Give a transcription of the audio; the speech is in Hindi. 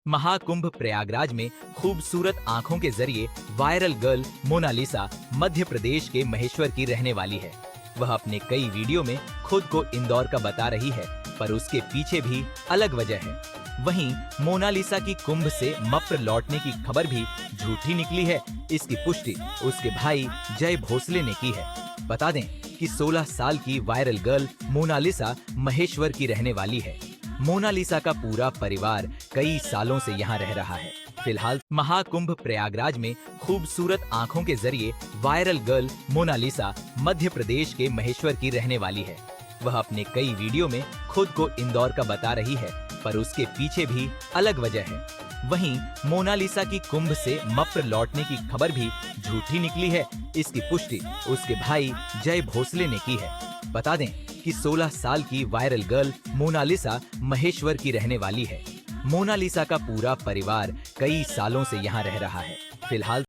महाकुंभ प्रयागराज में खूबसूरत आंखों के जरिए viral girl Mona Lisa Madhya Pradesh के महेश्वर की रहने वाली है। वह अपने कई वीडियो में खुद को इंदौर का बता रही है, पर उसके पीछे भी अलग वजह है। वहीं मोनालिसा की कुंभ से मप्र लौटने की खबर भी झूठी निकली है। इसकी पुष्टि उसके भाई जय भोसले ने की है। बता दें कि 16 साल की वायरल गर्ल मोनालिसा महेश्वर की रहने वाली है। मोनालिसा का पूरा परिवार कई सालों से यहाँ रह रहा है। फिलहाल महाकुंभ प्रयागराज में खूबसूरत आंखों के जरिए viral girl Mona Lisa Madhya Pradesh के महेश्वर की रहने वाली है। वह अपने कई वीडियो में खुद को इंदौर का बता रही है, पर उसके पीछे भी अलग वजह है। वहीं मोनालिसा की कुंभ से मप्र लौटने की खबर भी झूठी निकली है। इसकी पुष्टि उसके भाई जय भोसले ने की है। बता दें कि 16 साल की वायरल गर्ल मोनालिसा महेश्वर की रहने वाली है। मोनालिसा का पूरा परिवार कई सालों से यहाँ रह रहा है। फिलहाल